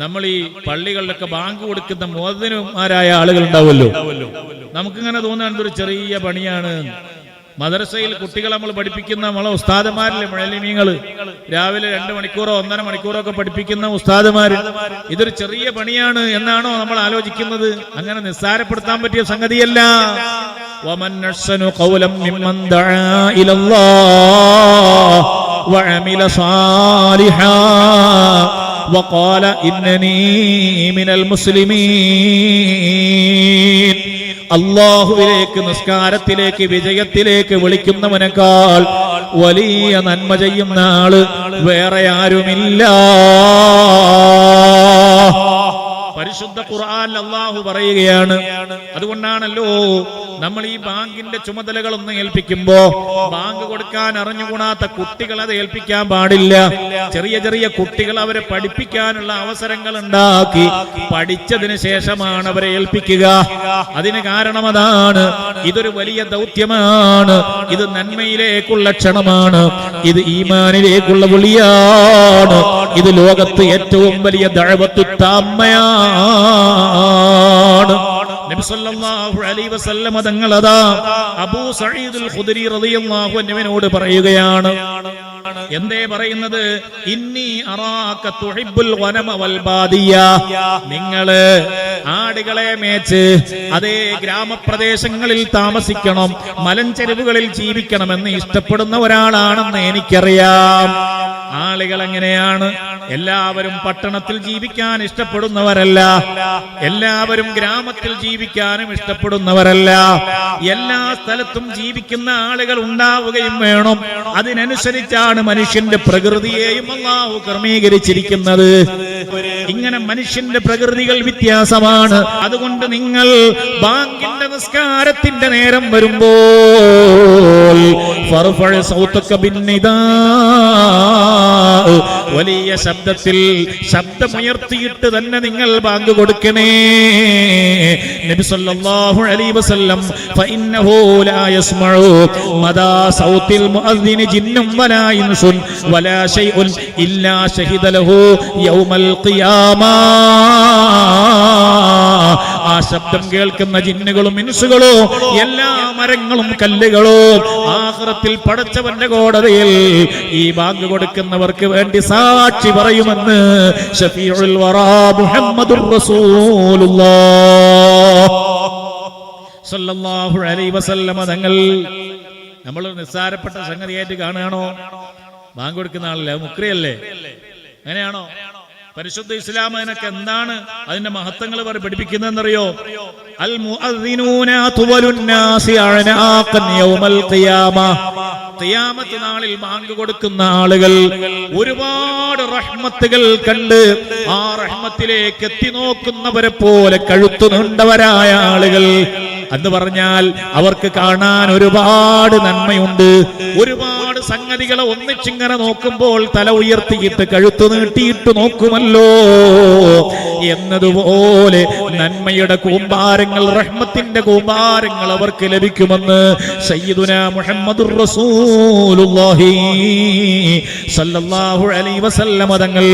നമ്മൾ ഈ പള്ളികളിലൊക്കെ ബാങ്ക് കൊടുക്കുന്ന മുഅദ്ദിനുമാരായ ആളുകൾ ഉണ്ടാവുമല്ലോ, നമുക്കിങ്ങനെ തോന്നാൻ ഒരു ചെറിയ പണിയാണ്. മദ്രസയിൽ കുട്ടികളെ നമ്മൾ പഠിപ്പിക്കുന്ന നമ്മളെ ഉസ്താദുമാരിലെ മുഅല്ലിമീങ്ങൾ രാവിലെ 2 മണിക്കൂറോ 1.5 മണിക്കൂറോ ഒക്കെ പഠിപ്പിക്കുന്ന ഉസ്താദുമാർ ഇതൊരു ചെറിയ പണിയാണ് എന്നാണോ നമ്മൾ ആലോചിക്കുന്നത്? അങ്ങനെ നിസ്സാരപ്പെടുത്താൻ പറ്റിയ സംഗതിയല്ല. വമൻ അഹ്സനു ഖൗലൻ മിമ്മൻ ദഅാ ഇലല്ലാഹ് വഅമില സാലിഹാ വഖാല ഇന്നനീ മിനൽ മുസ്ലിമീൻ. അല്ലാഹുവിലേക്ക്, നിസ്കാരത്തിലേക്ക്, വിജയത്തിലേക്ക് വിളിക്കുന്നവനേക്കാൾ വലിയ നന്മ ചെയ്യുന്ന ആള് വേറെ ആരുമില്ല. പരിശുദ്ധ ഖുർആനിൽ അല്ലാഹു പറയുകയാണ്. അതുകൊണ്ടാണല്ലോ നമ്മൾ ഈ ബാങ്കിന്റെ ചുമതലകളൊന്നും ഏൽപ്പിക്കുമ്പോ ബാങ്ക് കൊടുക്കാൻ അറിഞ്ഞുകൂടാത്ത കുട്ടികൾ അത് ഏൽപ്പിക്കാൻ പാടില്ല. ചെറിയ ചെറിയ കുട്ടികൾ അവരെ പഠിപ്പിക്കാനുള്ള അവസരങ്ങൾ ഉണ്ടാക്കി പഠിച്ചതിന് ശേഷമാണ് അവരെ ഏൽപ്പിക്കുക. അതിന് കാരണം അതാണ്. ഇതൊരു വലിയ ദൗത്യമാണ്. ഇത് നന്മയിലേക്കുള്ള ക്ഷണമാണ്. ഇത് ഈമാനിലേക്കുള്ള വിളിയാണ്. ഇത് ലോകത്ത് ഏറ്റവും വലിയ ദഅവത്തു താമ്മയാണ്. നബി സല്ലല്ലാഹു അലൈഹി വസല്ലം തങ്ങൾ അതാ അബൂ സഈദുൽ ഖുദരി റളിയല്ലാഹു അൻഹുവിനോട് പറയുകയാണ്. എന്തേ പറയുന്നത്? ഇന്നി അറാക തുഹിബ്ബുൽ ഗനമ വൽ ബാദിയ. നിങ്ങള് ആടുകളെ മേച്ച് അതേ ഗ്രാമപ്രദേശങ്ങളിൽ താമസിക്കണം, മലഞ്ചെരുവുകളിൽ ജീവിക്കണമെന്ന് ഇഷ്ടപ്പെടുന്ന ഒരാളാണെന്ന് എനിക്കറിയാം. ആളുകൾ എങ്ങനെയാണ്? എല്ലാവരും പട്ടണത്തിൽ ജീവിക്കാൻ ഇഷ്ടപ്പെടുന്നവരല്ല, എല്ലാവരും ഗ്രാമത്തിൽ ജീവിക്കാനും ഇഷ്ടപ്പെടുന്നവരല്ല. എല്ലാ സ്ഥലത്തും ജീവിക്കുന്ന ആളുകൾ ഉണ്ടാവുകയും വേണം. അതിനനുസരിച്ചാണ് മനുഷ്യന്റെ പ്രകൃതിയെയും അല്ലാഹു ക്രമീകരിച്ചിരിക്കുന്നത്. ഇങ്ങനെ മനുഷ്യന്റെ പ്രകൃതികൾ വ്യത്യാസമാണ്. അതുകൊണ്ട് നിങ്ങൾ ബാങ്കിന്റെ നിസ്കാരത്തിന്റെ നേരം വരുമ്പോൾ ഫർഫഅ സൗതക ബിന്നിദാ, വലിയ ശബ്ദത്തിൽ ശബ്ദമുയർത്തിയിട്ട് തന്നെ നിങ്ങൾ ബാങ്ക് കൊടുക്കണേ. നബി സല്ലല്ലാഹു അലൈഹി വസല്ലം ഫഇന്നഹു ലാ യസ്മഉ മദാ സൗത്തിൽ മുഅദ്ദിനി ജിന്നും വലാ ഇൻസുൻ വലാ ശൈഉൻ ഇല്ലാ ശഹിദ ലഹു യൗമൽ ഖിയാമ. ആ ശബ്ദം കേൾക്കുന്ന ജിന്നുകളും ഇൻസുകളോ എല്ലാ മരങ്ങളും കല്ലുകളോ ആഖിറത്തിൽ പടച്ചവന്റെ കോടതിയിൽ ഈ ബാങ്ക് കൊടുക്കുന്നവർക്ക് വേണ്ടി സാക്ഷി പറയുമെന്ന് ശഫീഉൽ വറാ മുഹമ്മദുർ റസൂലുള്ളാഹ് സല്ലല്ലാഹു അലൈഹി വസല്ലം തങ്ങൾ. നമ്മൾ നിസ്സാരപ്പെട്ട സംഗതിയായിട്ട് കാണുകയാണോ? ബാങ്ക് കൊടുക്കുന്ന ആളല്ലേ, മുക്രിയല്ലേ? അങ്ങനെയാണോ? പരിശുദ്ധ ഇസ്ലാം അതിനൊക്കെ എന്താണ് അതിന്റെ മഹത്വങ്ങൾ പഠിപ്പിക്കുന്നതെന്നറിയോ? അൽ മുഅദ്ദിനൂന തുവലുൻ നാസി അഅനാഖൻ യൗമൽ ഖിയാമ. ഖിയാമത്ത് നാളിൽ ബാങ്ക് കൊടുക്കുന്ന ആളുകൾ ഒരുപാട് റഹ്മത്തുകൾ കണ്ട് ആ റഹ്മത്തിലേക്ക് എത്തി നോക്കുന്നവരെ പോലെ കഴുത്തു നീണ്ടവരായ ആളുകൾ എന്ന് പറഞ്ഞാൽ അവർക്ക് കാണാൻ ഒരുപാട് നന്മയുണ്ട്. ഒരുപാട് സംഗതികളെ ഒന്നിച്ചിങ്ങനെ നോക്കുമ്പോൾ തല ഉയർത്തിയിട്ട് കഴുത്തു നീട്ടിയിട്ട് നോക്കുമല്ലോ എന്നതുപോലെ നന്മയുടെ കൂമ്പാരങ്ങൾ, റഹ്മത്തിന്റെ കൂമ്പാരങ്ങൾ അവർക്ക് ലഭിക്കുമെന്ന് സയ്യിദുനാ മുഹമ്മദുർ റസൂലുള്ളാഹി സല്ലല്ലാഹു അലൈഹി വസല്ലം തങ്ങൾ.